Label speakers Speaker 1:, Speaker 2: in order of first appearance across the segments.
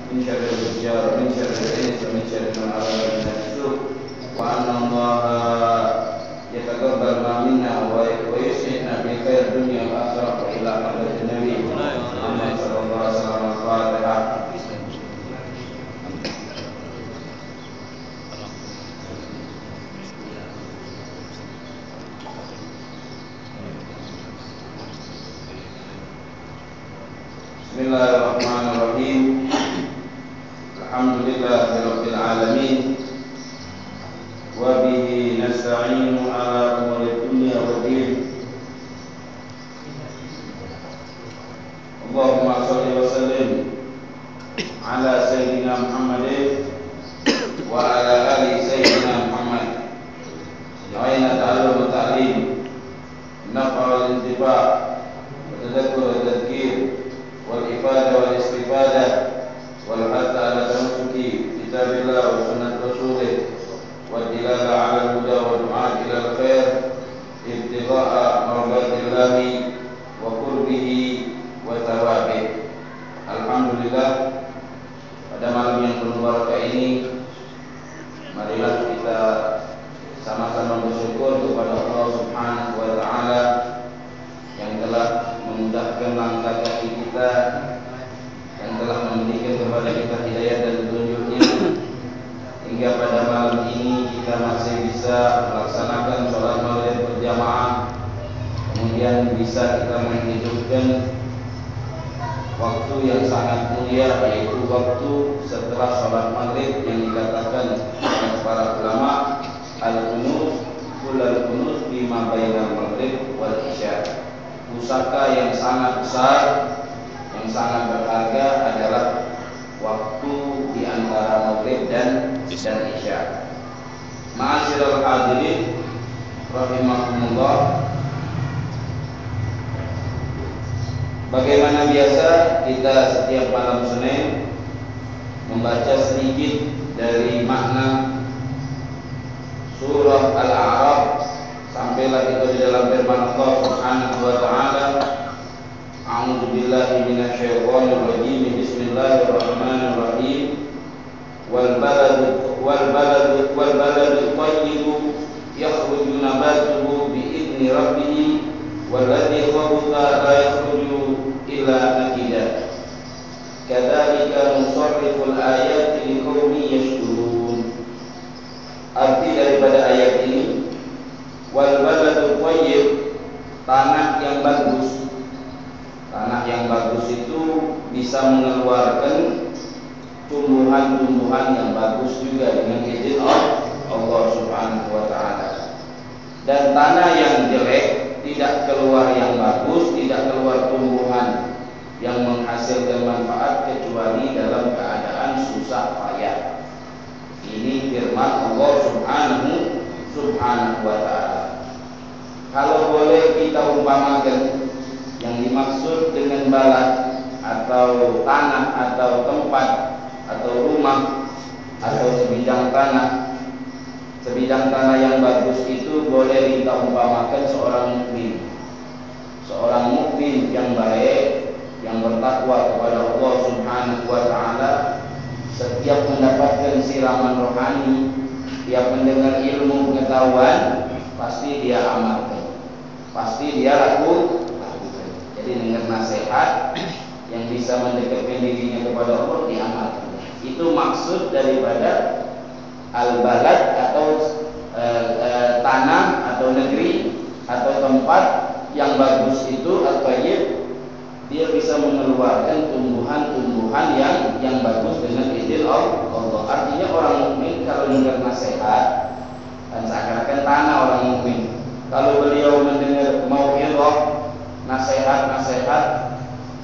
Speaker 1: من شر الفجار ومن شر الإنس ومن شر من أراد من السوء وأن الله يتقبل منا ويسعدنا بخير الدنيا والآخرة وإلى حضرة النبي محمد صلى الله عليه وسلم. الفاتحة. Bismillahirrahmanirrahim. Alhamdulillahirabbil alamin. Wa bihi nasta'inu ala umuri dunya waddin. Allahumma shalli wa sallim ala sayyidina Muhammadin wa ala ali sayyidina Muhammad. Aina ta'allum wa ta'lim, nafa wal intifa' wa tadhakkur wa tadhkir wal ifadah wal istifadah wal hatta ala tamassuki kitabillah wa sunnat rasulih wa dilala ala al-huda wa du'a ila al-khair ibtigha'a mardatillahi wa qurbihi wa thawabih. Alhamdulillah, pada malam yang penuh barakah ini marilah kita sama-sama bersyukur kepada Allah Subhanahu wa taala yang telah memudahkan langkah kaki kita dan telah memberikan kepada kita hidayah dan petunjuknya hingga pada malam ini kita masih bisa melaksanakan sholat maghrib berjamaah, kemudian bisa kita menghidupkan waktu yang sangat mulia, yaitu waktu setelah sholat maghrib yang dikatakan oleh para ulama al-qunut kullal qunut bima bainal maghrib wal isya. Pusaka yang sangat besar, yang sangat berharga adalah waktu di antara maghrib dan isya. Ma'asyiral hadirin rahimakumullah. Bagaimana biasa kita setiap malam Senin membaca sedikit dari makna surah Al-A'raf, sampailah itu di dalam firman Allah Subhanahu wa taala, a'udzu billahi minasyaitonir rajim, bismillahirrahmanirrahim, wal baladu thayyibu yakhruju nabatuhu bi idzni rabbih walladzi khabutha la yakhruju illa nakida kadzalika nusarriful ayati liqaumin yashkurun. Arti daripada ayat ini, wal baladu thayyib, tanah yang bagus. Tanah yang bagus itu bisa mengeluarkan tumbuhan-tumbuhan yang bagus juga dengan izin Allah Subhanahu wa taala. Dan tanah yang jelek tidak keluar yang bagus, tidak keluar tumbuhan yang menghasilkan manfaat kecuali dalam keadaan susah payah. Ini firman Allah Subhanahu wa ta'ala. Kalau boleh kita umpamakan, yang dimaksud dengan balad atau tanah atau tempat atau rumah atau sebidang tanah yang bagus itu boleh kita umpamakan seorang mukmin. Seorang mukmin yang baik, yang bertakwa kepada Allah Subhanahu wa ta'ala, setiap mendapatkan siraman rohani, setiap mendengar ilmu pengetahuan, pasti dia amalkan, pasti dia lakukan. Jadi dengar nasihat yang bisa mendekatkan dirinya kepada Allah, diamalkan. Itu maksud daripada al-balad atau tanah atau negeri atau tempat yang bagus itu at-thayyib. Dia bisa mengeluarkan tumbuhan-tumbuhan yang bagus dengan izin Allah. Artinya orang mukmin kalau mendengar nasihat, dan seakan-akan tanah orang mukmin, kalau beliau mendengar mau'izah, nasihat-nasihat,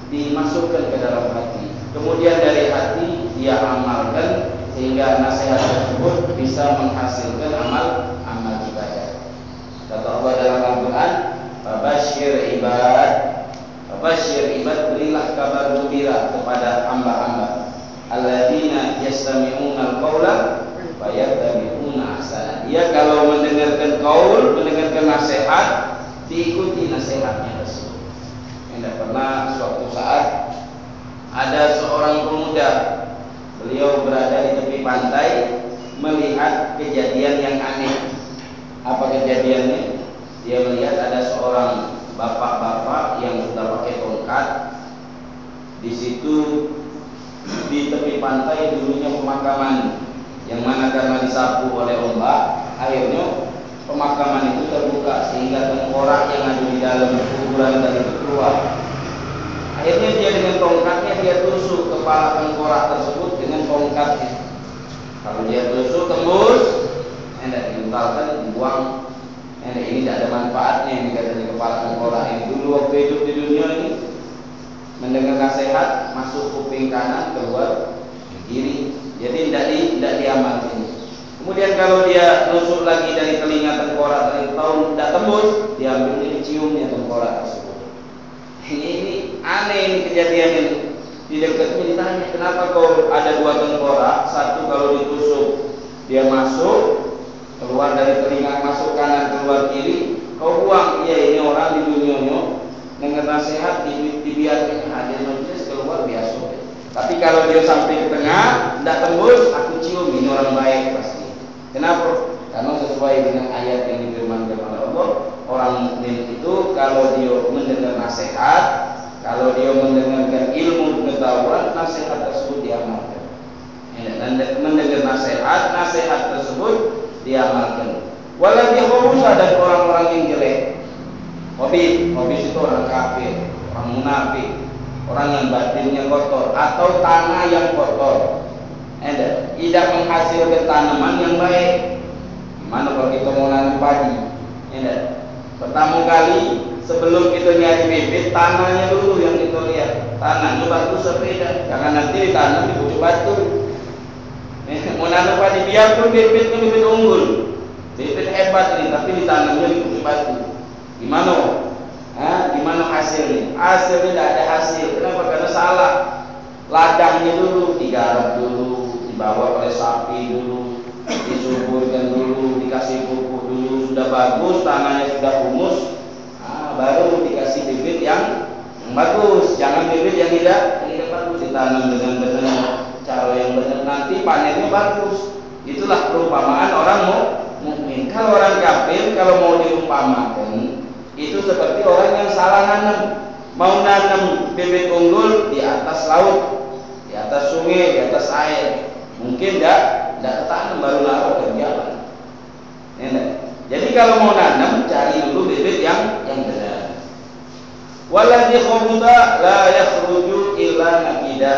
Speaker 1: dimasukkan ke dalam hati, kemudian dari hati dia amalkan, sehingga nasihat tersebut bisa menghasilkan amal ibadah. Kata Allah dalam Al-Quran, Fabashir ibad, berilah kabar gembira kepada hamba-hamba alladzina yastami'una al-qawla fayattabi'una ahsana. Dia kalau mendengarkan qaul, mendengarkan nasihat, diikuti nasihatnya tersebut. Tidak pernah suatu saat ada seorang pemuda Beliau berada di tepi pantai melihat kejadian yang aneh. Apa kejadiannya? Dia melihat ada seorang bapak-bapak yang sudah pakai tongkat. Di situ di tepi pantai dulunya pemakaman, yang mana karena disapu oleh ombak, akhirnya pemakaman itu terbuka sehingga tengkorak yang ada di dalam kuburan tadi itu keluar. Akhirnya dia dengan tongkatnya dia tusuk kepala tengkorak tersebut dengan tongkatnya. Kalau dia tusuk tembus, hendak diuntalkan, dibuang. Ini tidak ada manfaatnya ini katanya kepala tengkorak ini. Dulu waktu hidup di dunia ini mendengar nasihat masuk kuping kanan keluar kiri, jadi tidak diamalkan. Kemudian kalau dia nusuk lagi dari telinga tengkorak dari tahun tidak tembus, diambil diciumnya tengkorak tersebut. Ini aneh ini kejadian ini. Di dekatnya ditanya, kenapa kau ada dua tengkorak? Satu kalau ditusuk dia masuk, keluar dari telinga masuk kanan keluar kiri, kau buang. Iya, ini orang di dunia dengar nasihat dibiarkan hadir majelis keluar biasa. Tapi kalau dia sampai ke tengah tidak tembus, aku cium ini orang baik pasti. Kenapa? Karena sesuai dengan ayat yang difirmankan oleh Allah, orang mukmin itu kalau dia mendengar nasihat, kalau dia mendengarkan ilmu pengetahuan, nasihat tersebut diamalkan. Dan mendengar nasihat tersebut diamalkan. Waladhi khubusa, dan orang-orang yang jelek. Hobi itu orang kafir, orang munafik, orang yang batinnya kotor, atau tanah yang kotor. Tidak menghasilkan tanaman yang baik. Gimana kalau kita mau nanam padi? Pertama kali sebelum kita nyari bibit, tanahnya dulu yang kita lihat. Tanahnya bagus apa tidak? Jangan nanti ditanam di pucuk batu. Mau nanam padi, biarpun bibitnya bibit unggul, bibit hebat ini, tapi ditanamnya di pucuk batu. Gimana? Gimana hasilnya? Hasilnya tidak ada hasil. Kenapa? Karena salah. Ladangnya dulu digarap dulu, dibawa oleh sapi dulu, disuburkan dulu, dikasih pupuk dulu, sudah bagus, tanahnya sudah humus, baru dikasih bibit yang bagus. Jangan bibit yang tidak bagus, ditanam dengan cara yang benar, nanti panennya bagus. Itulah perumpamaan orang mukmin. Kalau orang kafir, kalau mau diumpamakan, itu seperti orang yang salah nanam. Mau nanam bibit unggul di atas laut, di atas sungai, di atas air, mungkin tidak ketanam, baru naruh ke jalan. Jadi kalau mau nanam, cari dulu bibit yang benar. Waladhi khubuta la yakhruju illa nakida.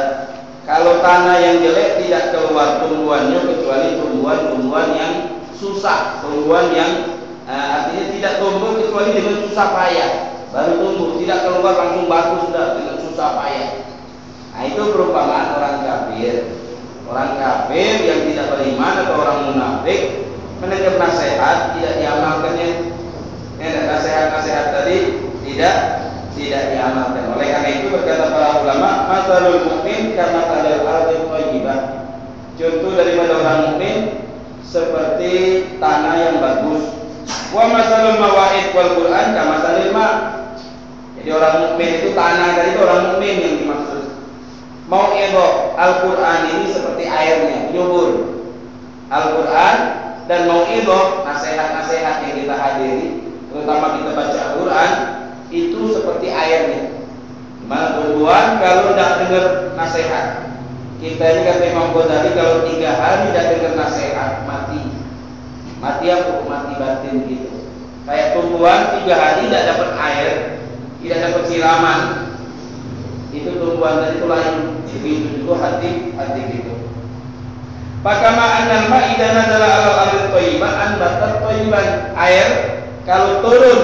Speaker 1: Kalau tanah yang jelek tidak keluar tumbuhannya kecuali tumbuhan-tumbuhan yang susah, tumbuhan yang artinya tidak tumbuh kecuali dengan susah payah, baru tumbuh. Tidak keluar langsung bagus sudah dengan susah payah. Itu perumpamaan orang kafir. Orang kafir yang tidak beriman atau orang munafik mendengar nasihat tidak diamalkannya. Nasihat tadi tidak diamalkan. Oleh karena itu berkata para ulama, masalul mukmin kama talal ardi thayyibah. Contoh daripada orang mukmin seperti tanah yang bagus. Wa masalul mawaid wal Quran kama salil ma. Jadi orang mukmin itu tanah dari itu orang mukmin yang dimaksud. Mau'idhah Al-Quran ini seperti airnya, menyubur. Al-Quran dan mau'idhah, nasihat-nasihat yang kita hadiri, terutama kita baca Al-Quran, itu seperti airnya. Gimana tujuan kalau tidak dengar nasihat? Kita ini kata Imam Ghazali, kalau 3 hari tidak dengar nasihat, mati apa? Mati batin gitu. Kayak tumbuhan 3 hari tidak dapat air, tidak dapat siraman, itu tumbuhan tadi itu lain. Begitu juga hati gitu. Pakama annal ma'idha nazala 'alal ardi thayyibah anbatat thayyiban. Air kalau turun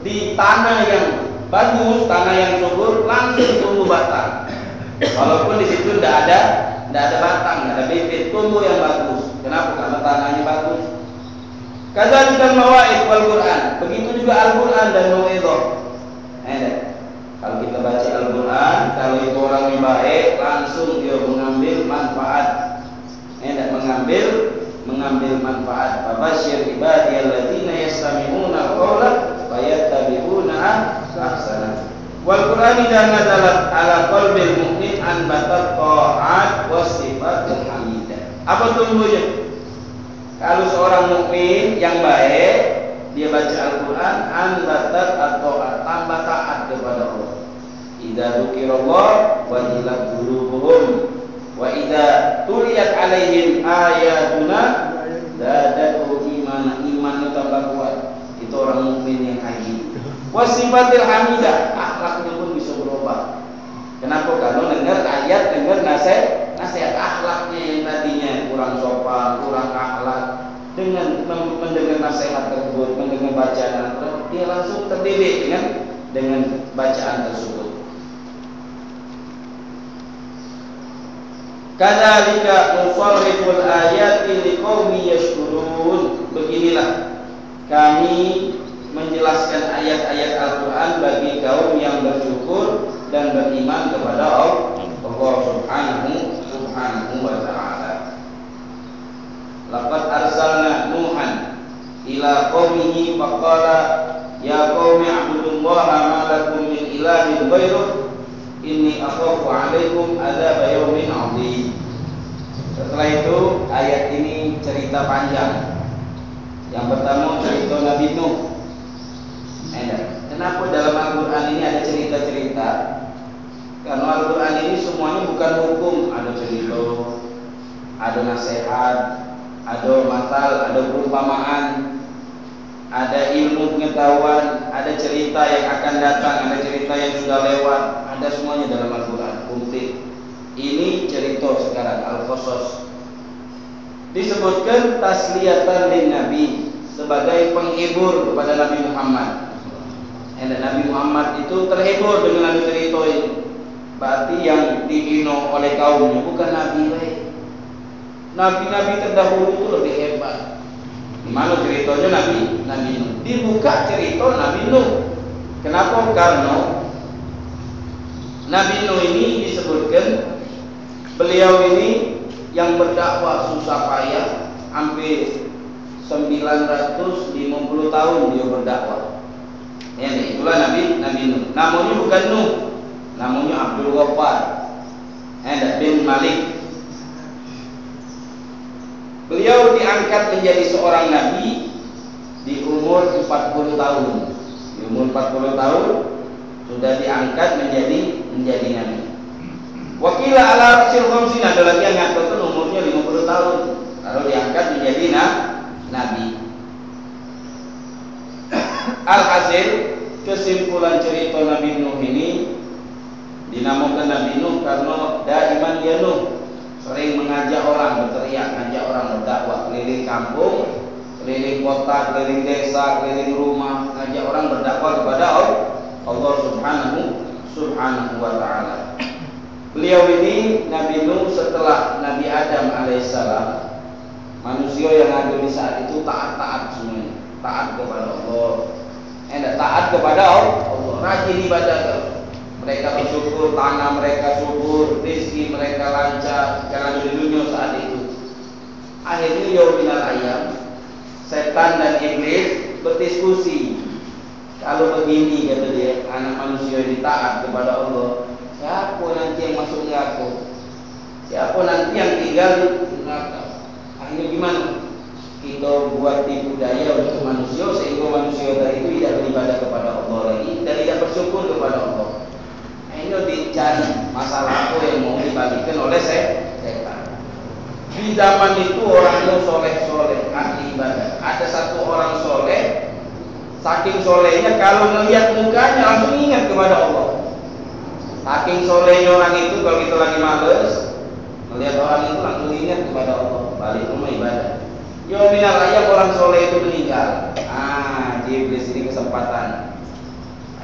Speaker 1: di tanah yang bagus, tanah yang subur, langsung tumbuh batang. Walaupun di situ tidak ada batang, tidak ada bibit, tumbuh yang bagus. Kenapa? Karena tanahnya bagus. Kadzalika mawaid wal Quran. Begitu juga Al-Quran dan mau'idhah. Kalau kita baca Al-Quran, kalau itu orang yang baik, langsung dia mengambil manfaat. Mengambil manfaat. Fabasyir ibadiyalladzina yastami'una al-qawla fayattabi'una ahsana. Wal Qur'an idza nazalat ala qalbil mu'min anbatat ta'at was sifatul sesungguhnya kalau seorang mukmin yang baik dia baca Al-Quran, anbatat atau tambah taat kepada Allah. Idza dzukirallah wajilat qulubuhum wa idza tuliyat alaihim ayatuna zadatuhum imana, imannya tambah kuat. Itu orang mukmin yang haji. Wasifatil hamidah, akhlaknya pun bisa berubah. Kenapa? Kalau dengar ayat, dengar nasihat akhlaknya yang tadinya kurang sopan, kurang akhlak, dengan mendengar nasihat tersebut, mendengar bacaan, dia langsung terdidik dengan bacaan tersebut. Kadzalika nusarriful ayati liqaumin yashkurun. Beginilah kami menjelaskan ayat-ayat Al-Quran bagi kaum yang bersyukur dan beriman kepada Allah Subhanahu wa ta'ala. Laqad arsalna Nuhan ila qaumihi faqala ya qaumi a'budullaha ma lakum min ilahin ghairuh inni akhafu 'alaikum adzab yaumin 'adzim. Setelah itu ayat ini cerita panjang. Yang pertama cerita Nabi Nuh. Kenapa dalam Al-Quran ini ada cerita-cerita? Karena Al-Quran ini semuanya bukan hukum. Ada cerita, ada nasihat, ada matal, ada perumpamaan, ada ilmu pengetahuan, ada cerita yang akan datang, ada cerita yang sudah lewat. Ada semuanya dalam Al-Quran. Komplit. Ini cerita sekarang Al-Qasas. Disebutkan tasliyatan lin Nabi, sebagai penghibur kepada Nabi Muhammad. Nabi Muhammad itu terhibur dengan Nabi cerita ini. Berarti yang dihina oleh kaumnya bukan Nabi baik. Nabi-nabi terdahulu itu lebih hebat. Di mana ceritanya Nabi Nuh. Dibuka cerita Nabi Nuh. Kenapa? Karena Nabi Nuh ini disebutkan beliau ini yang berdakwah susah payah hampir 950 tahun dia berdakwah. Itulah Nabi Nuh. Namanya bukan Nuh, namanya Abdul Ghaffar bin Malik. Beliau diangkat menjadi seorang nabi di umur 40 tahun. Di umur 40 tahun sudah diangkat menjadi nabi. Wakila ala rasul khamsin, ada lagi yang ngangkat umurnya 50 tahun lalu diangkat menjadi nabi. Alhasil kesimpulan cerita Nabi Nuh ini dinamakan Nabi Nuh karena daiman dia Nuh sering mengajak orang, berteriak, ngajak orang berdakwah keliling kampung, keliling kota, keliling desa, keliling rumah, ngajak orang berdakwah kepada Allah Subhanahu wa ta'ala. Beliau ini Nabi Nuh setelah Nabi Adam alaihissalam. Manusia yang ada di saat itu taat semuanya, taat kepada Allah. Taat kepada Allah, rajin ibadah. Mereka bersyukur, tanah mereka subur, rezeki mereka lancar, yang ada di dunia saat itu. Akhirnya yauminal ayam, setan dan iblis berdiskusi. Kalau begini kata dia, anak manusia ini taat kepada Allah, siapa nanti yang masuk neraka? Siapa nanti yang tinggal di neraka? Akhirnya gimana? Kita buat tipu daya untuk manusia sehingga manusia dari itu tidak beribadah kepada Allah lagi dan tidak bersyukur kepada Allah. Ini dicari masalah apa yang mau dibagikan oleh setan. Di zaman itu orangnya soleh, ahli ibadah. Ada satu orang soleh, saking solehnya kalau melihat mukanya langsung ingat kepada Allah. Saking solehnya orang itu, kalau kita lagi males melihat orang itu langsung ingat kepada Allah, balik rumah ibadah. Yauminal ayam orang soleh itu meninggal. Iblis ini kesempatan.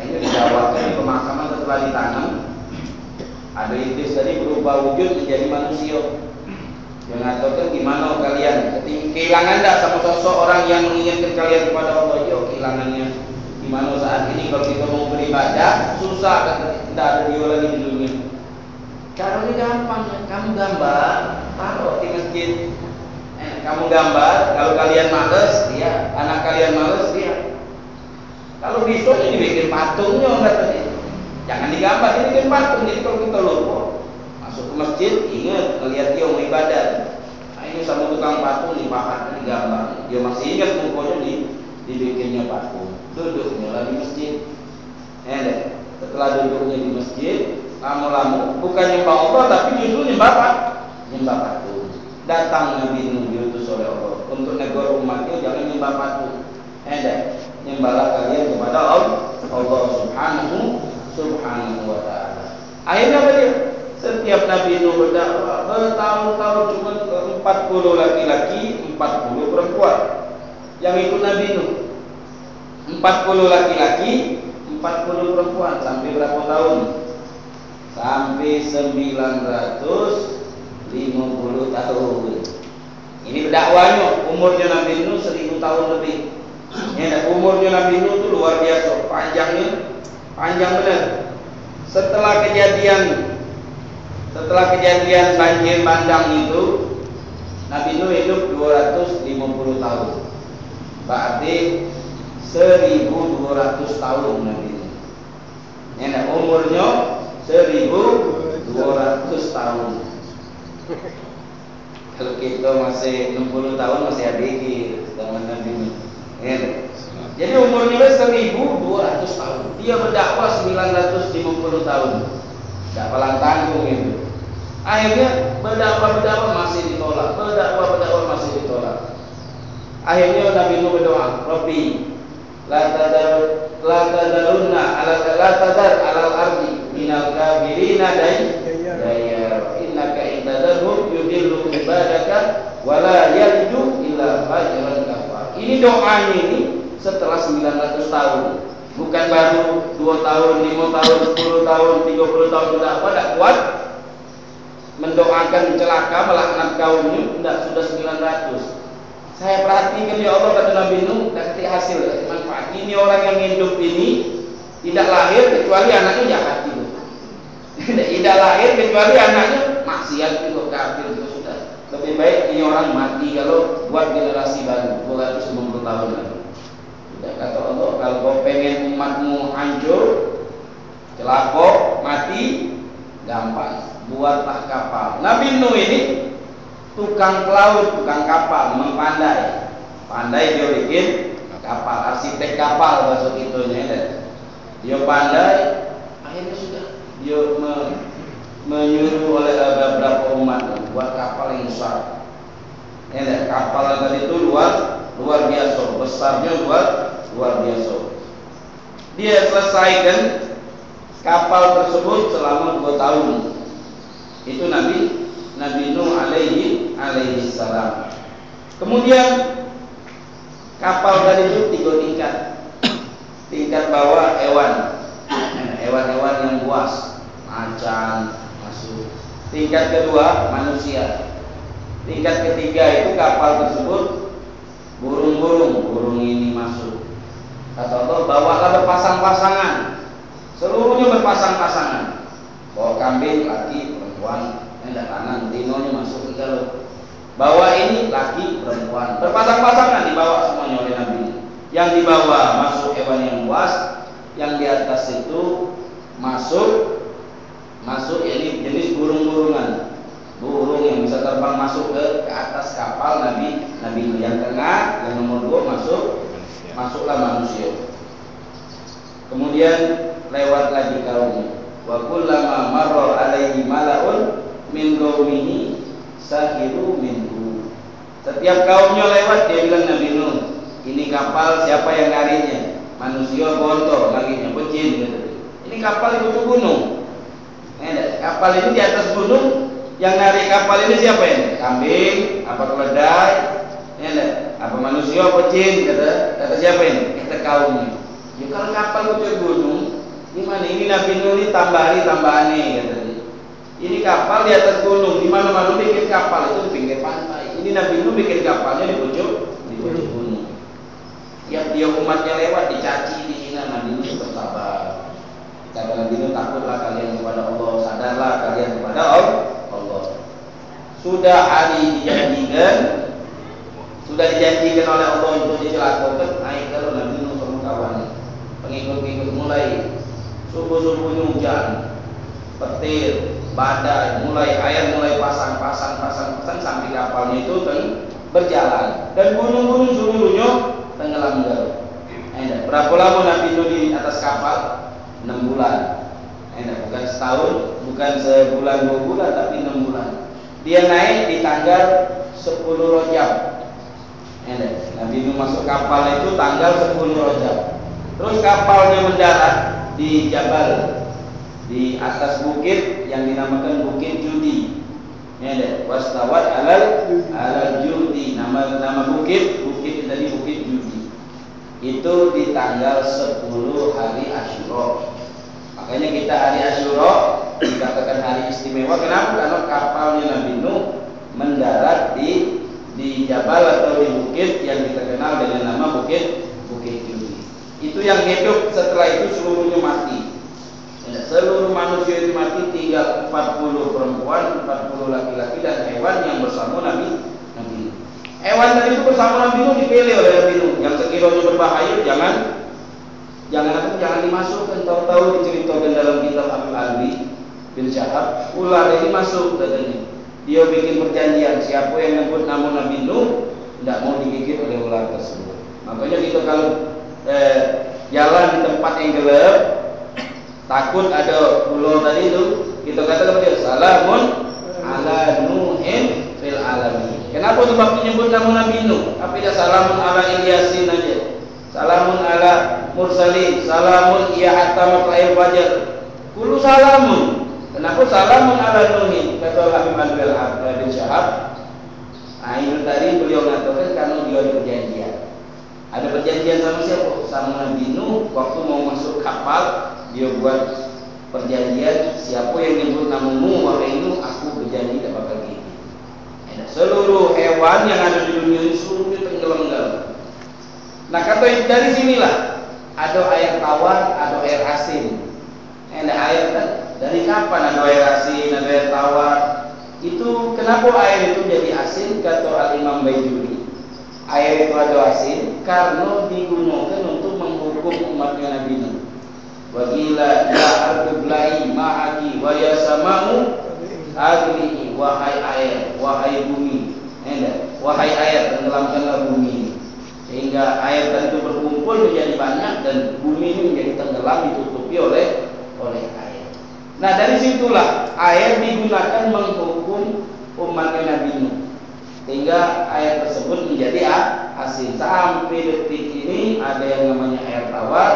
Speaker 1: Ini dijawabkan di pemakaman setelah ditanam. Ada iblis tadi berubah wujud menjadi manusia. Yang ngaturkan gimana kalian kehilangan tak sama sosok orang yang mengingatkan kalian kepada Allah. Yo kehilangannya gimana saat ini kalau kita mau beribadah susah kan, tidak ada dia lagi di dunia. Caranya gampang, kamu gambar taruh di masjid. Kamu gambar, kalau kalian males, dia, anak kalian males, dia. Kalau besok ini bikin patungnya katanya. Jangan digambar, ini bikin patung. Jadi kalau kita lupa masuk ke masjid, ingat melihat dia mau ibadah. Ini sama tukang patung dipahat di gambar. Dia masih ingat pokoknya dibikinnya patung. Duduknya lah di masjid. Setelah duduknya di masjid, lama-lama bukan nyembah Allah tapi justru nyembah patung. Datang Nabi Nuh diutus oleh Allah untuk negor umatnya jangan nyembah patung. Nyembahlah kalian kepada Allah Subhanahu wa ta'ala. Akhirnya apa dia? Setiap Nabi Nuh berdakwah bertahun-tahun cuma 40 laki-laki, 40 perempuan yang ikut Nabi Nuh. 40 laki-laki, 40 perempuan. Sampai berapa tahun? Sampai 950 tahun. Ini berdakwahnya. Umurnya Nabi Nuh 1000 tahun lebih. Umurnya Nabi Nuh itu luar biasa. Panjang benar. Setelah kejadian banjir bandang itu, Nabi Nuh hidup 250 tahun. Berarti 1200 tahun Nabi Nuh. Umurnya 1200 tahun. Kalau kita masih 60 tahun masih adikir zaman Nabi Nuh. Jadi umurnya 1200 tahun. Dia berdakwah 950 tahun. Tidak palang tanggung itu. Akhirnya berdakwah masih ditolak. Berdakwah masih ditolak. Akhirnya Nabi Nuh berdoa, Rabbi la tadar alal ardi minal kafirina dayar innaka intadarhum yudillu ibadaka wala yalidu illa fajiran kafar. Ini doanya ini setelah 900 tahun. Bukan baru 2 tahun, 5 tahun, 10 tahun, 30 tahun tidak kuat mendoakan celaka melaknat kaumnya, tidak sudah 900. Saya perhatikan ya Allah, kata Nabi Nuh, tidak ketik hasil, tidak manfaat. Ini orang yang hidup ini tidak lahir kecuali anaknya jahat itu. Tidak lahir kecuali anaknya maksiat itu, kafir itu sudah. Lebih baik ini orang mati kalau buat generasi baru 250 tahun lagi. Sudah kata Allah, kalau kau pengen umatmu hancur, celaka, mati, gampang, buatlah kapal. Nabi Nuh ini tukang pelaut, tukang kapal, memang pandai dia bikin kapal, arsitek kapal bahasa itunya. Dia pandai, akhirnya sudah dia menyuruh oleh beberapa umat buat kapal yang besar. Kapal yang tadi itu luar biasa, besarnya luar biasa. Dia selesaikan kapal tersebut selama 2 tahun. Itu Nabi Nuh alaihi salam. Kemudian kapal tadi itu 3 tingkat. Tingkat bawah hewan-hewan yang buas, macan masuk. Tingkat kedua manusia. Tingkat ketiga itu kapal tersebut burung ini masuk. Kata Allah, bawalah berpasang-pasangan. Seluruhnya berpasang-pasangan. Bawa kambing, laki, perempuan. Tidak kanan, dinonya masuk ke dalam. Bawa ini laki, perempuan. Berpasang-pasangan dibawa semuanya oleh Nabi. Yang dibawa masuk hewan yang buas, yang di atas itu masuk ini jenis burung-burungan. Burung yang bisa terbang masuk ke atas kapal Nabi yang tengah, yang nomor 2 masuklah manusia. Kemudian lewat lagi kaumnya. Wa kullama marra alaihi mala'un min qaumihi sahiru minhu. Setiap kaumnya lewat dia bilang Nabi Nuh, ini kapal siapa yang narinya? Manusia gontor, lagi jin gitu. Ini kapal itu gunung. Kapal ini di atas gunung, yang narik kapal ini siapa ini? Kambing, apa keledai? Apa manusia apa jin? Kata siapa ini? Kata kaumnya. Ya kalau kapal itu gunung, gimana? Ini Nabi Nuh ini tambahan nih kata. Ini kapal di atas gunung, di mana-mana bikin kapal itu di pinggir pantai. Ini Nabi Nuh bikin kapalnya di pucuk gunung. Ya dia umatnya lewat dicaci, dihina, Nabi Nuh bersabar. Kata Nabi Nuh, takutlah kalian kepada Allah, sadarlah kalian kepada Allah. Sudah hari dijanjikan oleh Allah untuk dicelakakan, naik kalau Nabi Nuh sama kawan, pengikut-pengikut mulai subuh-subuhnya hujan, petir, badai, mulai air mulai pasang. pasang sampai kapalnya itu berjalan, dan gunung-gunung seluruhnya tenggelam galau. Berapa lama Nabi Nuh di atas kapal? 6 bulan. Bukan setahun, bukan sebulan 2 bulan, tapi 6 bulan. Dia naik di tanggal 10 Rajab. Nabi Nuh masuk kapal itu tanggal 10 Rajab. Terus kapalnya mendarat di Jabal, di atas bukit yang dinamakan Bukit Judi. Wastawat alal Judi. Nama bukit tadi Bukit Judi. Itu di tanggal 10 hari Asyura. Makanya kita hari Asyura dikatakan hari istimewa. Kenapa? Karena kapalnya Nabi Nuh mendarat di Jabal atau di bukit yang kita kenal dengan nama Bukit Judi. Itu yang hidup, setelah itu seluruhnya mati. Seluruh manusia itu mati, tinggal 40 perempuan, 40 laki-laki dan hewan yang bersama Nabi Nuh. Hewan tadi itu bersama Nabi Nuh dipilih oleh Nabi Nuh. Yang sekiranya berbahaya jangan dimasukkan. Tahu-tahu diceritakan dalam kitab Abu Ali bin Syahab, ular ini masuk katanya. Dia bikin perjanjian, siapa yang menyebut nama Nabi Nuh tidak mau digigit oleh ular tersebut. Makanya kita kalau jalan di tempat yang gelap, takut ada ular tadi itu, kita katakan dia salamun ala Nuhin fil alamin. Kenapa sebab menyebut nama Nabi Nuh? Tapi dia salamun ala Ilyasin aja, salamun ala mursalin, salamun ya hatta matla'il fajar. Kullu salamun. Kenapa salamun ala Nuhin? Kata Habib Al bin Syahab. Nah, itu tadi beliau mengatakan karena dia ada perjanjian. Ada perjanjian sama siapa? Sama Nabi Nuh. Waktu mau masuk kapal, dia buat perjanjian, siapa yang nyebut namamu wahai Nuh, aku berjanji tak bakal gigit. Seluruh hewan yang ada di dunia ini seluruhnya tenggelam dalam. Nah, kata dari sinilah ada air tawar, ada air asin. Air kan dari kapan ada air asin, ada air tawar? Itu kenapa air itu jadi asin? Kata Al-Imam Baijuri, air itu ada asin karena digunakan untuk menghukum umatnya Nabi Nuh. Wa qila ya ardubla'i ma'aki wa ya sama'u agrihi, wahai air, wahai bumi, wahai air, tenggelamkanlah bumi. Sehingga air tadi itu berkumpul menjadi banyak dan bumi ini menjadi tenggelam, ditutupi oleh air. Nah, dari situlah air digunakan menghukum umatnya Nabi Nuh, sehingga air tersebut menjadi asin. Sampai detik ini ada yang namanya air tawar,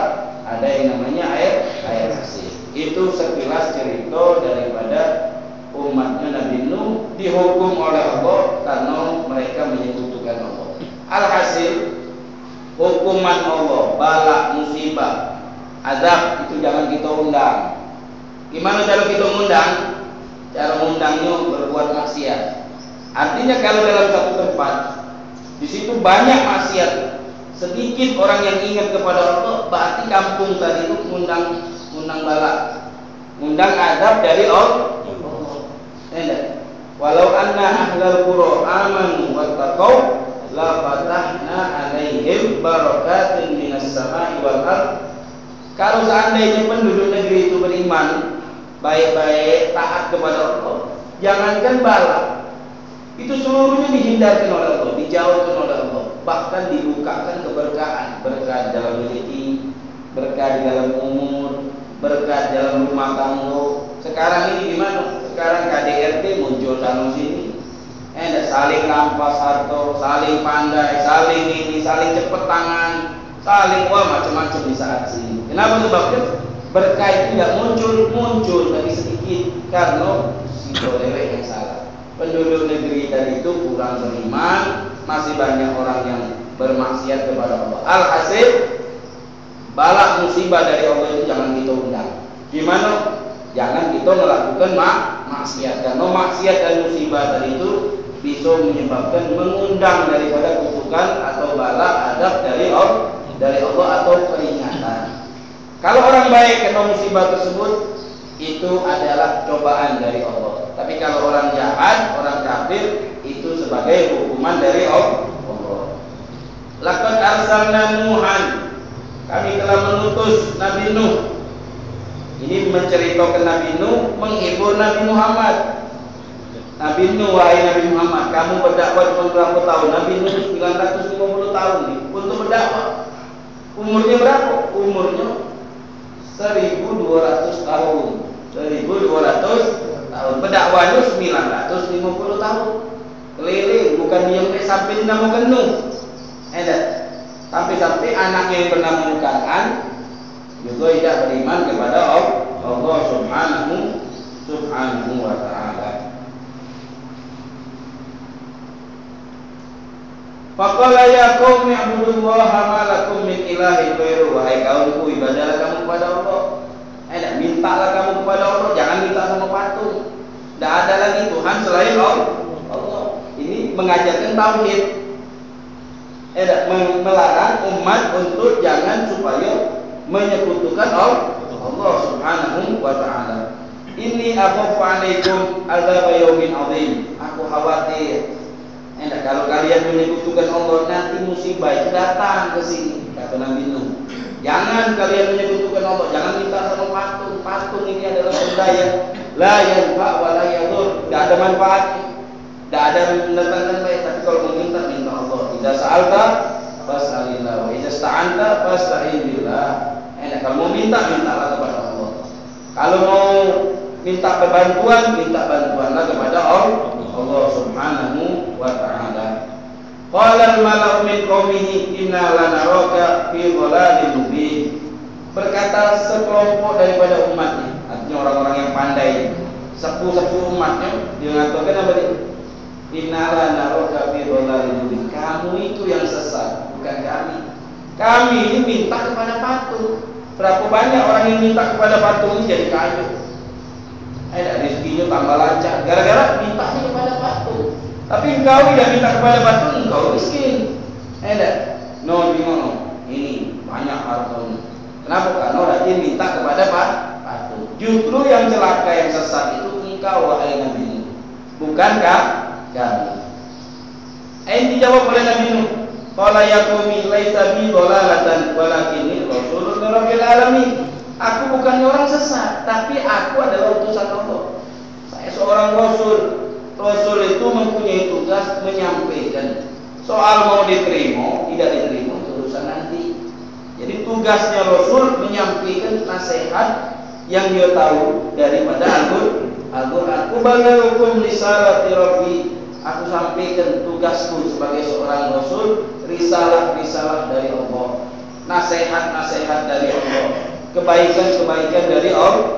Speaker 1: ada yang namanya air asin. Itu sekilas cerita daripada umatnya Nabi Nuh dihukum oleh Allah karena mereka menyekutukan Allah. Alhasil hukuman Allah, bala, musibah, azab itu jangan kita undang. Gimana cara kita undang? Cara undangnya berbuat maksiat. Artinya kalau dalam satu tempat di situ banyak maksiat, sedikit orang yang ingat kepada Allah, berarti kampung tadi itu undang bala, undang azab dari Allah. Walau anna ahlal qura amanu wattaqau la fatahna alaihim barakatin minas sama'i wal ardh. Kalau seandainya penduduk negeri itu beriman, baik-baik, taat kepada Allah, jangankan bala, itu seluruhnya dihindarkan oleh Allah, dijauhkan oleh Allah, bahkan dibukakan keberkahan, berkah dalam rezeki, berkah di dalam umur, berkah dalam rumah tangga. Sekarang ini gimana? Sekarang KDRT muncul sana sini, saling rampas harta, saling pandai, saling ini, saling cepet tangan, saling macam-macam di saat sini. Kenapa? Sebabnya berkah itu tidak muncul tapi sedikit karena si dolewek yang salah. Penduduk negeri tadi itu kurang beriman, masih banyak orang yang bermaksiat kepada Allah. Alhasil bala musibah dari Allah itu jangan kita undang. Gimana? Jangan kita melakukan maksiat, karena maksiat dan musibah tadi itu bisa menyebabkan mengundang daripada kutukan atau bala adab dari Allah atau peringatan. Kalau orang baik kena musibah tersebut, itu adalah cobaan dari Allah. Tapi kalau orang jahat, orang kafir, itu sebagai hukuman dari Allah. Laqad arsalna Nuhan, kami telah mengutus Nabi Nuh. Ini menceritakan Nabi Nuh, menghibur Nabi Muhammad. Nabi Nuh, wahai Nabi Muhammad, kamu berdakwah cuma berapa tahun? Nabi Nuh 950 tahun nih untuk berdakwah. Umurnya berapa? Umurnya 1200 tahun. 1200 tahun. Berdakwahnya 950 tahun. Keliling, bukan diam sampai dinamakan Nuh. Sampai-sampai anaknya yang bernama Kan'an juga tidak beriman kepada Allah Subhanahu wa ta'ala. Faqala ya qaumi ibudullaha ma lakum min ilahin ghairuh. Wahai kaumku, ibadahlah kamu kepada Allah. Mintalah kamu kepada Allah, jangan minta sama patung. Tidak ada lagi Tuhan selain Allah. Ini mengajarkan tauhid. Melarang umat untuk jangan supaya menyekutukan Allah Subhanahu wa ta'ala. Inni akhafu 'alaikum adzab yaumin 'adzim. Aku khawatir kalau kalian menyekutukan Allah, nanti musibah itu datang ke sini, kata Nabi Nuh. Jangan kalian menyekutukan Allah, jangan minta sama patung. Patung ini adalah benda la yanfa wa la yadur, tidak ada manfaatnya, tidak ada mendatangkan baik. Tapi kalau meminta, minta Allah. Idza sa'alta fas'alillah wa idza ista'anta fasta'in billah. Kalau mau minta, mintalah kepada Allah. Kalau mau minta bantuan, minta bantuanlah kepada Allah Subhanahu wa ta'ala. Qala al-mala'u min qaumihi inna lanaraka fi dhalalin mubin. Berkata sekelompok daripada umatnya, artinya orang-orang yang pandai, sepuh-sepuh umatnya, dia mengatakan apa dia? Inna lanaraka fi dhalalin mubin. Kamu itu yang sesat, bukan kami. Kami ini minta kepada patung. Berapa banyak orang yang minta kepada patung ini jadi kaya. Rezekinya tambah lancar gara-gara mintanya kepada patung. Tapi engkau tidak minta kepada patung, engkau miskin. No. Ini banyak hartanya. Kenapa? Karena dia minta kepada patung. Justru yang celaka, yang sesat itu engkau, wahai Nabi Nuh, bukankah kami? Dijawab oleh Nabi Nuh. Qala ya qaumi laisa bi dhalalatan walakinni rasulun rabbil alamin. Aku bukan orang sesat, tapi aku adalah utusan Allah. Saya seorang rasul. Rasul itu mempunyai tugas menyampaikan. Soal mau diterima, tidak diterima, itu urusan nanti. Jadi tugasnya rasul menyampaikan nasihat yang dia tahu daripada Al-Quran. Ubalighukum risalati rabbi. Aku sampaikan tugasku sebagai seorang rasul, risalah-risalah dari Allah, nasihat-nasihat dari Allah, kebaikan-kebaikan dari Allah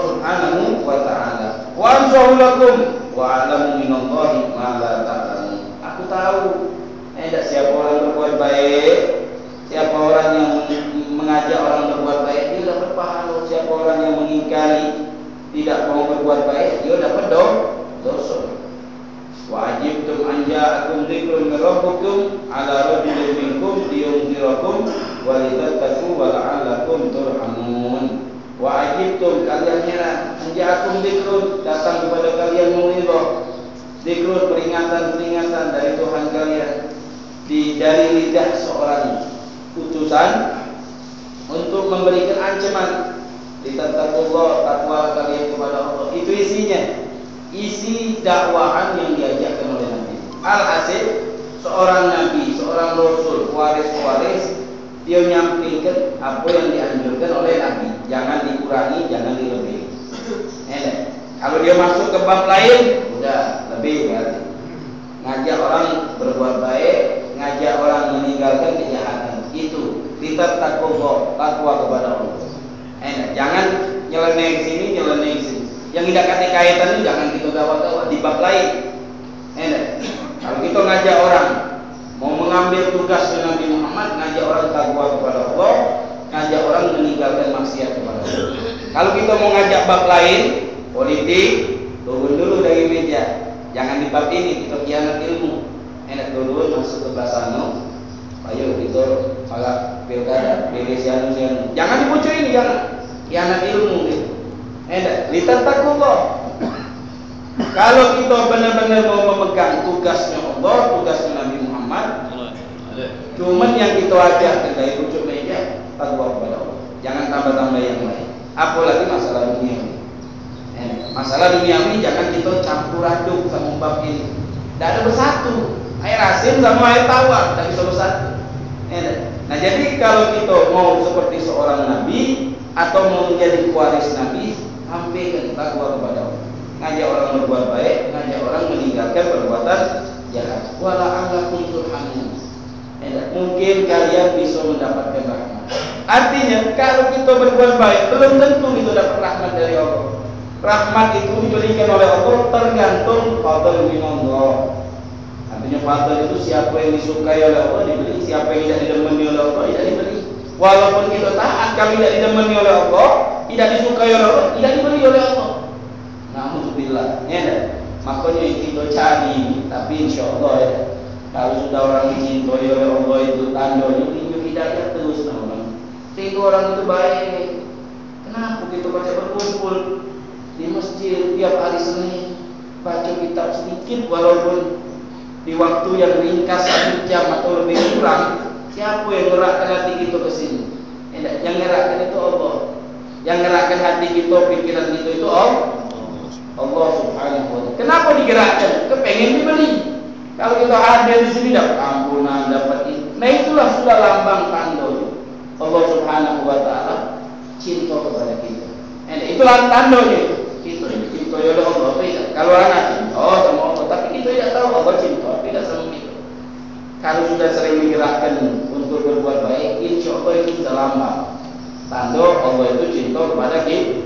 Speaker 1: Subhanahu wa ta'ala. Wa ansahu lakum wa a'lamu minallahi ma la ta'lamun. Aku tahu siapa orang berbuat baik, siapa orang yang mengajak orang berbuat baik, dia dapat pahala. Siapa orang yang mengingkari, tidak mau berbuat baik, dia dapat dosa. Wa ajibtum an ja'akum dzikrun min rabbikum ala rajulin minkum liyunzirakum wa litattaqu wa la'allakum turhamun. Wa ajibtum, kalian heran, an ja'akum dzikrun, datang kepada kalian mau'izah, dzikrun, peringatan-peringatan dari Tuhan kalian dari lidah seorang utusan untuk memberikan ancaman. Litattaqullah, takwa kalian kepada Allah. Itu isinya. Isi dakwahan yang diajarkan oleh Nabi. Alhasil seorang Nabi, seorang Rasul, waris, dia menyampaikan apa yang dianjurkan oleh Nabi. Jangan dikurangi, jangan dilebihi. Kalau dia masuk ke bab lain, udah lebih berarti. Ngajak orang berbuat baik, ngajak orang meninggalkan kejahatan. Itu kita takwa kepada Allah. Jangan nyeleneh sini, nyeleneh sini. Yang tidak ada kaitan ini jangan kita gawat-gawat di bab lain. Kalau kita ngajak orang mau mengambil tugas Nabi Muhammad, ngajak orang takwa kepada Allah, ngajak orang meninggalkan maksiat kepada Allah. Kalau kita mau ngajak bab lain, politik, turun dulu dari meja. Jangan di bab ini, kita khianat ilmu. Dulu masuk ke basano. Ayo kita agak pilkada, pilih sianu. Jangan dipucuk ini, jangan. Khianat ilmu gitu. Litattaqullah. Kalau kita benar-benar mau memegang tugasnya Allah, tugasnya Nabi Muhammad, cuman yang kita ajarkan dari pucuk meja, takwa kepada Allah. Jangan tambah-tambah yang lain. Apalagi masalah dunia. Masalah duniawi jangan kita campur aduk sama bab ini. Tidak ada bersatu. Air asin sama air tawar tidak bisa bersatu. Nah jadi kalau kita mau seperti seorang nabi atau mau menjadi pewaris nabi, sampaikan takwa kepada Allah. Ngajak orang berbuat baik, ngajak orang meninggalkan perbuatan jahat. Wala anggakum turhamun. Mungkin kalian bisa mendapatkan rahmat. Artinya kalau kita berbuat baik, belum tentu kita dapat rahmat dari Allah. Rahmat itu diberikan oleh Allah tergantung fadl minallah. Artinya fadl itu siapa yang disukai oleh Allah diberi, siapa yang tidak didemeni oleh Allah tidak diberi. Walaupun kita taat, kalau tidak didemeni oleh Allah, tidak disukai oleh Allah, tidak diberi oleh Allah. Alhamdulillah, ya. Makanya kita cari, tapi insya Allah ya. Kalau sudah orang dicintai oleh Allah itu tandanya tunjuk hidayah terus, teman. Itu orang itu baik. Kenapa kita baca berkumpul di masjid tiap hari Senin, baca kitab sedikit walaupun di waktu yang ringkas 1 jam atau lebih kurang? Siapa yang gerakkan hati kita ke sini? Yang gerakkan itu Allah. Yang gerakkan hati kita, pikiran kita itu Allah subhanahu wa ta'ala. Kenapa digerakkan? Kepengen diberi. Kalau kita ada di sini dapat ampunan, dapat itu. Nah itulah sudah lambang tanda Allah subhanahu wa ta'ala cinta kepada kita. Itulah tandanya. Kita cinta oleh Allah tidak. Kalau anak cinta sama Allah, tapi kita tidak tahu Allah cinta tidak sama kita. Kalau sudah sering digerakkan untuk berbuat baik, insya Allah itu sudah lambang tanda Allah itu cinta kepada kita.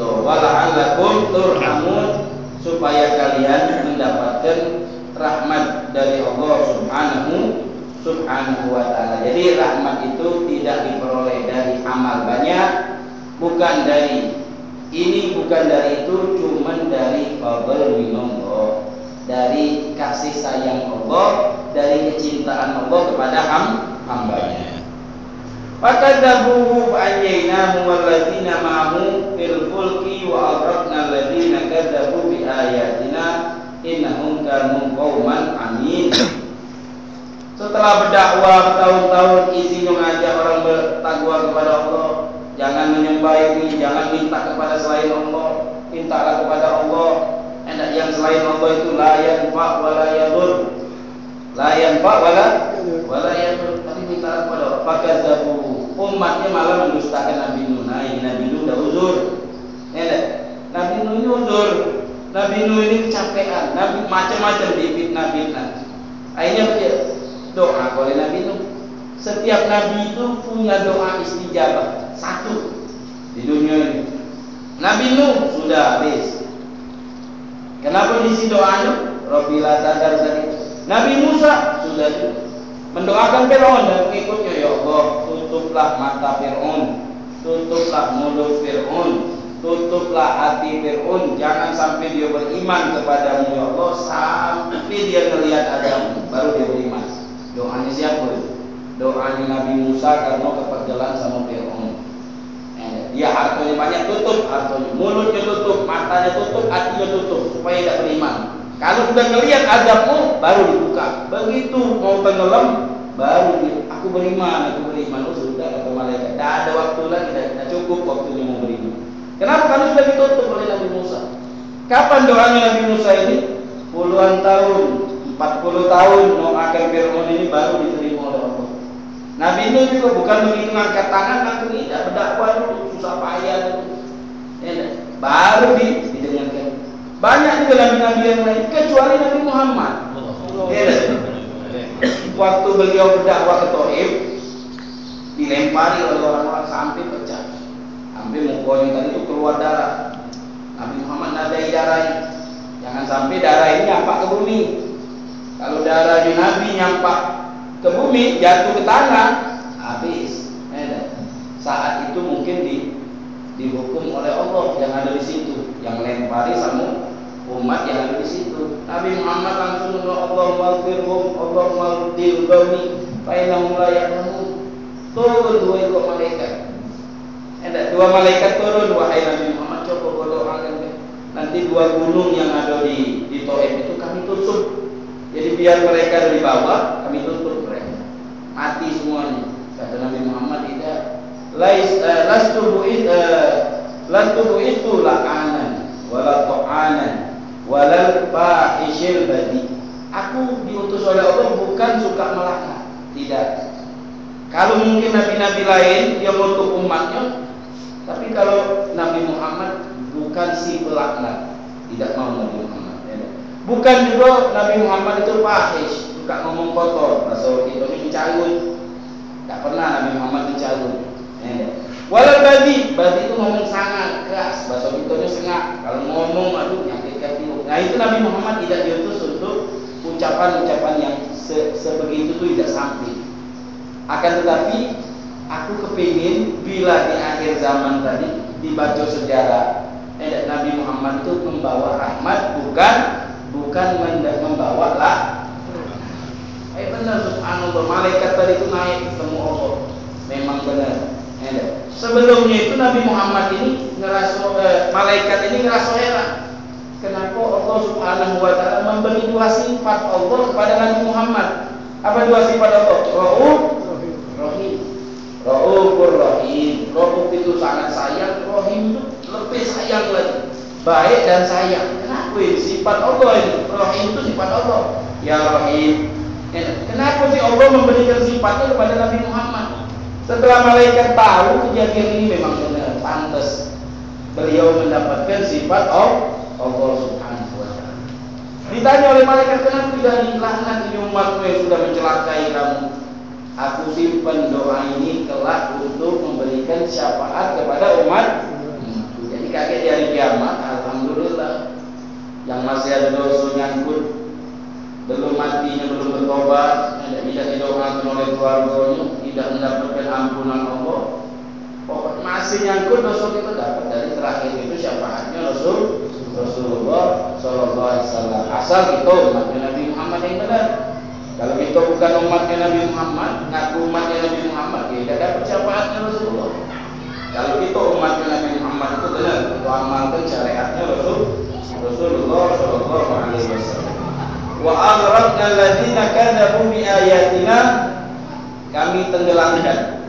Speaker 1: Wala'allakum turhamun, supaya kalian mendapatkan rahmat dari Allah subhanahu wa ta'ala. Jadi rahmat itu tidak diperoleh dari amal banyak, bukan dari ini, bukan dari itu, cuman dari fadl minallah, dari kasih sayang Allah, dari kecintaan Allah kepada hambanya. Fakadzabuhu fa'anjaynahu walladzina ma'ahu fil fulki wa aghraqna alladzina kadzabu bi ayatina innahum kanu qauman amin. Setelah berdakwah bertahun-tahun, isinya mengajak orang bertakwa kepada Allah, jangan menyembah ini, jangan minta kepada selain Allah, mintalah kepada Allah. Hendak yang selain Allah itu la yanfa' wa la yadur, la yanfa' wa la yadur, tapi minta kepada Allah. Fakadzabu, umatnya malah mendustakan Nabi Nuh. Nah, ini Nabi Nuh dah uzur. Nabi Nuh ini uzur. Nabi Nuh ini kecapean, Nabi macam-macam difitnah-fitnah. Akhirnya dia doa oleh Nabi Nuh. Setiap nabi itu punya doa istijabah satu di dunia ini. Nabi Nuh sudah habis. Kenapa diisi doanya? Rabbi la tadar tadi. Nabi Musa sudah mendoakan Fir'aun dan pengikutnya, ya Allah, tutuplah mata Fir'aun, tutuplah mulut Fir'aun, tutuplah hati Fir'aun, jangan sampai dia beriman kepadamu ya Allah, sampai dia melihat Adam baru dia beriman. Doanya siapa? Doanya Nabi Musa karena keperjalan sama Fir'aun. Dia hartanya banyak, tutup hartanya, mulutnya tutup, matanya tutup, hatinya tutup supaya tidak beriman. Kalau sudah melihat azabmu baru dibuka. Begitu mau tenggelam baru dia, aku beriman. Oh sudah, kata malaikat, tidak ada waktu lagi, tidak cukup waktunya mau beriman. Kenapa? Karena sudah ditutup oleh Nabi Musa. Kapan doanya Nabi Musa ini? Puluhan tahun, 40 tahun mau akan Fir'aun ini baru diterima oleh Allah. Nabi Nuh juga bukan begitu ngangkat tangan, langsung tidak berdakwah dulu, susah payah dulu. Baru didengarkan. Banyak juga nabi-nabi yang lain kecuali Nabi Muhammad. Waktu beliau berdakwah ke Taif, dilempari oleh orang-orang sampai pecah, sampai mukanya tadi itu keluar darah. Nabi Muhammad nadai darah ini, jangan sampai darah ini nyampak ke bumi. Kalau darah di Nabi nyampak ke bumi, jatuh ke tanah, habis. Saat itu mungkin dihukum oleh Allah yang ada di situ, yang lempari sama umat yang ada di situ. Nabi Muhammad langsung Allahumma firhum, Allahumma dirgami, fainahum la ya'lamun. Turun dua ekor malaikat. Dua malaikat turun, wahai Nabi Muhammad, coba berdoakan. Nanti dua gunung yang ada di Taif itu kami tutup. Jadi biar mereka dari bawah, kami tutup mereka. Mati semuanya. Kata Nabi Muhammad tidak. Lastubu itu lakanan. wala ta'anan walal fahishil badi. Aku diutus oleh Allah bukan suka melaknat, tidak. Kalau mungkin nabi-nabi lain dia untuk umatnya, tapi kalau Nabi Muhammad bukan si pelaknat, tidak mau Nabi Muhammad. Bukan juga Nabi Muhammad itu fahish, suka ngomong kotor, bahasa kita ini mencalun. Tak pernah Nabi Muhammad mencalun. Walau badi itu ngomong sangat keras, bahasa kita ini sengak. Kalau ngomong aduh nyakitkan hati. Nah itu Nabi Muhammad tidak diutus untuk ucapan-ucapan yang sebegitu itu tidak sampai. Akan tetapi aku kepingin bila di akhir zaman tadi dibaca sejarah, Nabi Muhammad itu membawa rahmat, bukan membawa lah. Benar subhanallah, malaikat tadi itu naik ketemu Allah. Memang benar. Sebelumnya itu Nabi Muhammad ini malaikat ini ngerasa heran. Kenapa Allah Subhanahu wa taala memberi dua sifat Allah kepada Nabi Muhammad? Apa dua sifat Allah? Rauf, Rahim. Raufur Rahim. Rauf itu sangat sayang, Rahim itu lebih sayang lagi. Baik dan sayang. Kenapa ini sifat Allah ini? Rahim itu sifat Allah. Ya Rahim. Kenapa sih Allah memberikan sifatnya kepada Nabi Muhammad? Setelah malaikat tahu kejadian ini memang benar, pantas beliau mendapatkan sifat Allah Subhanahu wa taala. Ditanya oleh malaikat, kenapa tidak dilaknat ini umatmu yang sudah mencelakai kamu? Aku simpan doa ini kelak untuk memberikan syafaat kepada umat. Jadi kaget di hari kiamat, alhamdulillah. Yang masih ada dosa nyangkut, belum matinya, belum bertobat, tidak didoakan oleh keluarganya, tidak mendapatkan ampunan Allah. Pokoknya masih nyangkut dosa kita dapat dari terakhir itu syafaatnya Rasulullah Sallallahu Alaihi Wasallam. Asal kita umatnya Nabi Muhammad yang benar. Kalau kita bukan umatnya Nabi Muhammad, ngaku umatnya Nabi Muhammad, ya tidak dapat syafaatnya Rasulullah. Kalau kita umatnya Nabi Muhammad itu benar, kita amalkan syariatnya Rasulullah Sallallahu Alaihi Wasallam. Wa aghraqna alladziina kadzabu bi ayatina, kami tenggelamkan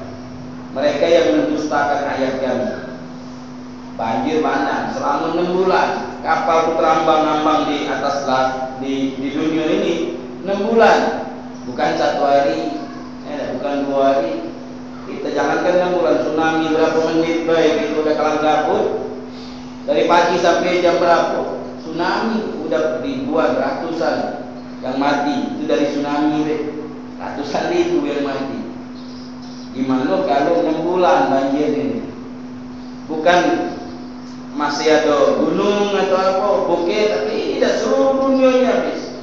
Speaker 1: mereka yang mendustakan ayat kami. Banjir bandang selama 6 bulan, kapal terambang-ambang di atas di dunia ini 6 bulan, bukan 1 hari, bukan 2 hari. Kita jangankan 6 bulan, tsunami berapa menit baik itu udah kalang kabut. Dari pagi sampai jam berapa? Tsunami udah ribuan, ratusan yang mati. Itu dari tsunami deh. Ratusan ribu yang mati. Gimana kalau 6 bulan banjir ini? Bukan masih ada gunung atau apa, bukit, tapi ini dah seluruh dunianya habis.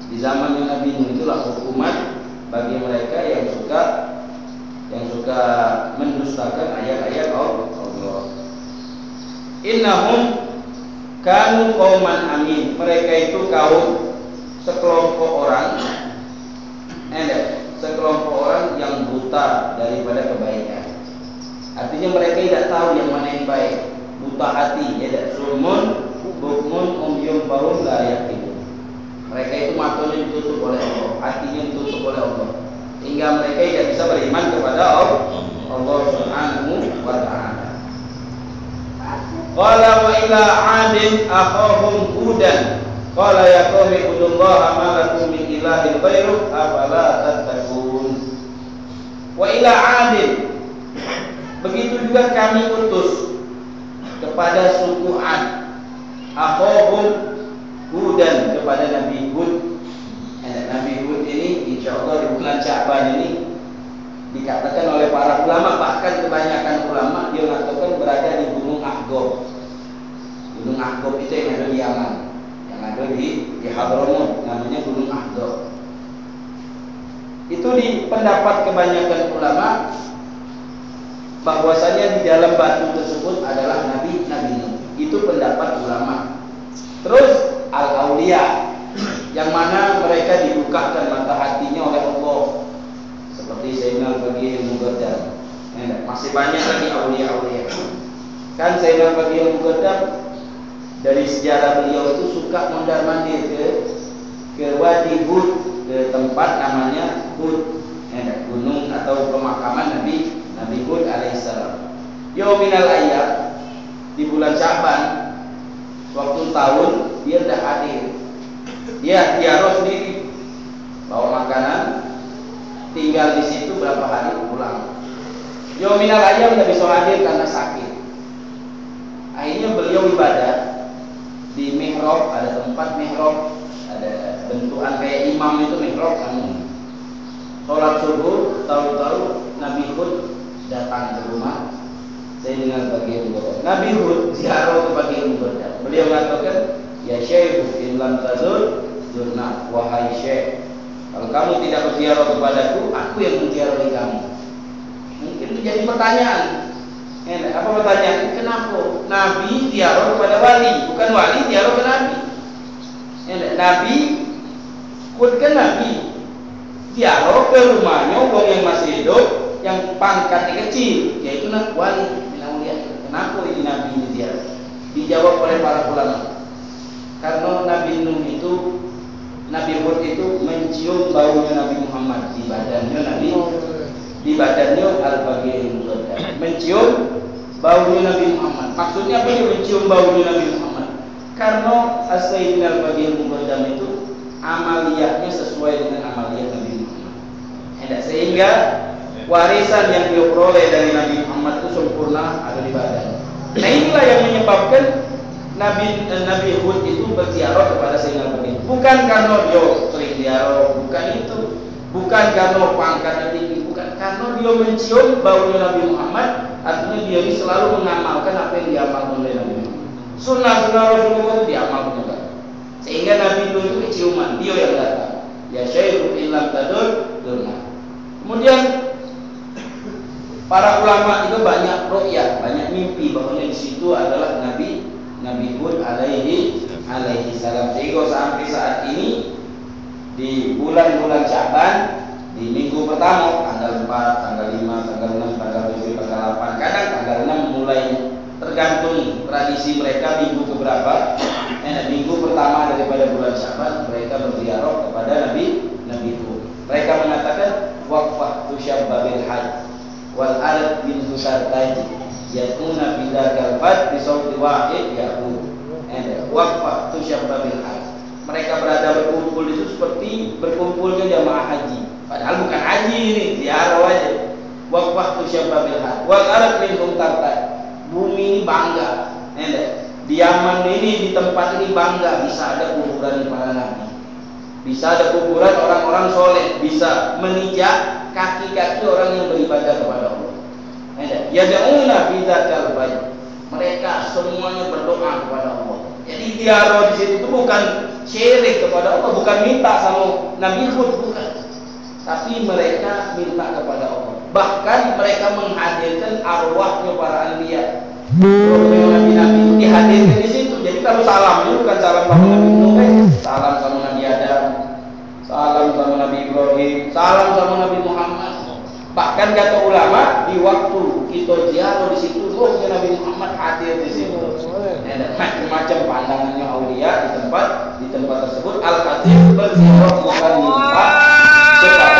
Speaker 1: Di zaman Nabi Nuh itulah hukuman bagi mereka yang suka mendustakan ayat-ayat Allah. Innahum kanu qauman amin. Mereka itu kaum sekelompok orang yang buta daripada kebaikan. Artinya mereka tidak tahu yang mana yang baik. Buta hati, sumun bukmun umyum bahum la yaqilun. Mereka itu matanya ditutup oleh Allah, hatinya ditutup oleh Allah, hingga mereka tidak bisa beriman kepada Allah Subhanahu wa ta'ala. Qala wa ila 'adin akhahum hudan qala ya qaumi ibudullaha ma lakum min ilahin ghairuh afala tattaqun. Wa ila 'adin, begitu juga kami utus kepada suku Ad akhahum hudan, kepada Nabi Hud. Nabi Hud ini insyaallah di bulan Sya'ban ini dikatakan oleh para ulama, bahkan kebanyakan ulama dia mengatakan berada di Gunung Ahqaf. Gunung Ahqaf itu yang ada di Yaman, yang ada di Hadramut, namanya Gunung Ahqaf. Itu di pendapat kebanyakan ulama bahwasanya di dalam batu tersebut adalah Nabi Nuh. Itu pendapat ulama. Terus al-auliya, yang mana mereka dibukakan mata hatinya oleh Allah, seperti Sayyidina Al-Baghi Al-Muqaddam. Masih banyak lagi aulia-aulia. Kan Sayyidina Al-Baghi Al-Muqaddam dari sejarah beliau itu suka mondar-mandir ke Wadi Hud, ke tempat namanya Hud, gunung atau pemakaman Nabi Hud alaihissalam. Yauminal ayyam, di bulan Sya'ban, Dia ziarah sendiri, bawa makanan, tinggal di situ berapa hari pulang. Yominal ayam tidak bisa hadir karena sakit. Akhirnya beliau ibadah di mihrab, ada tempat mihrab, ada bentukan kayak imam itu mihrab kamu. Sholat subuh, tahu-tahu Nabi Hud datang ke rumah. Saya dengar bagian Burda. Nabi Hud ziarah ke bagian Burda. Beliau mengatakan, ya Syekh, in lam tazul zurna, wahai Syekh, kalau kamu tidak berziarah kepadaku, aku yang menziarahi kamu. Mungkin itu jadi pertanyaan. Apa pertanyaan? Kenapa Nabi ziarah kepada wali, bukan wali ziarah ke Nabi? Nabi Hud kan Nabi ziarah ke rumahnya orang yang masih hidup, yang pangkatnya kecil, yaitu wali. Kenapa ini Nabi ini ziarah? Dijawab oleh para ulama. Karena Nabi Nuh itu, Nabi Hud itu mencium baunya Nabi Muhammad di badannya Nabi, di badannya al-bagian mencium baunya Nabi Muhammad. Maksudnya apa dia mencium baunya Nabi Muhammad? Karena as-sayyidina al-bagian muqaddam itu amaliyahnya sesuai dengan amaliyah Nabi Muhammad. Sehingga warisan yang dia peroleh dari Nabi Muhammad itu sempurna ada di badan. Nah inilah yang menyebabkan Nabi Hud itu berziarah kepada Sayyidina Nabi. Bukan karena dia sering ziarah, bukan itu. Bukan karena pangkatnya tinggi, bukan karena dia mencium baunya Nabi Muhammad. Artinya dia ini selalu mengamalkan apa yang diamalkan oleh Nabi Muhammad. Sunnah-sunnah Rasulullah itu diamalkan juga. Sehingga Nabi itu keciuman, dia yang datang. Ya Syekh illam tadur durna. Kemudian para ulama juga banyak ru'yah, banyak mimpi bahwa di situ adalah Nabi Hud alaihi salam. Sehingga sampai saat ini di bulan-bulan Syaban, di minggu pertama tanggal 4, tanggal 5, tanggal 6, tanggal 7, tanggal 8, kadang tanggal 6 mulai, tergantung tradisi mereka minggu keberapa. Minggu pertama daripada bulan Syaban mereka berziarah kepada Nabi Hud. Mereka mengatakan waqfah tusyabbabil hajj wal arad bin husartaji yatuna bidakal fat bisawti wahid yaqul. Waqfah tusyabbabil hajj, mereka berada berkumpul itu seperti berkumpulnya jamaah haji, padahal bukan haji ini, ziarah aja. Waqfah tusyabbabil hajj wal arad bin husartaji, bumi ini bangga. Di Yaman ini, di tempat ini bangga bisa ada kuburan para nabi, bisa ada kuburan orang-orang soleh, bisa menijak kaki-kaki orang yang beribadah kepada Allah. Yad'una fi dzakal bait, mereka semuanya berdoa kepada Allah. Jadi ziarah di situ itu bukan syirik kepada Allah, bukan minta sama Nabi Hud, bukan, tapi mereka minta kepada Allah. Bahkan mereka menghadirkan arwahnya para anbiya. Nabi-nabi itu dihadirkan di situ. Jadi kalau salam itu bukan salam sama Nabi Nuh, salam sama Nabi Adam, salam sama Nabi Ibrahim, salam sama Nabi Muhammad. Bahkan kata ulama, di waktu kita ziarah di situ, rohnya Nabi Muhammad hadir di situ. Macam-macam pandangannya aulia di tempat tersebut. Al-Khatib berziarah bukan minta kepada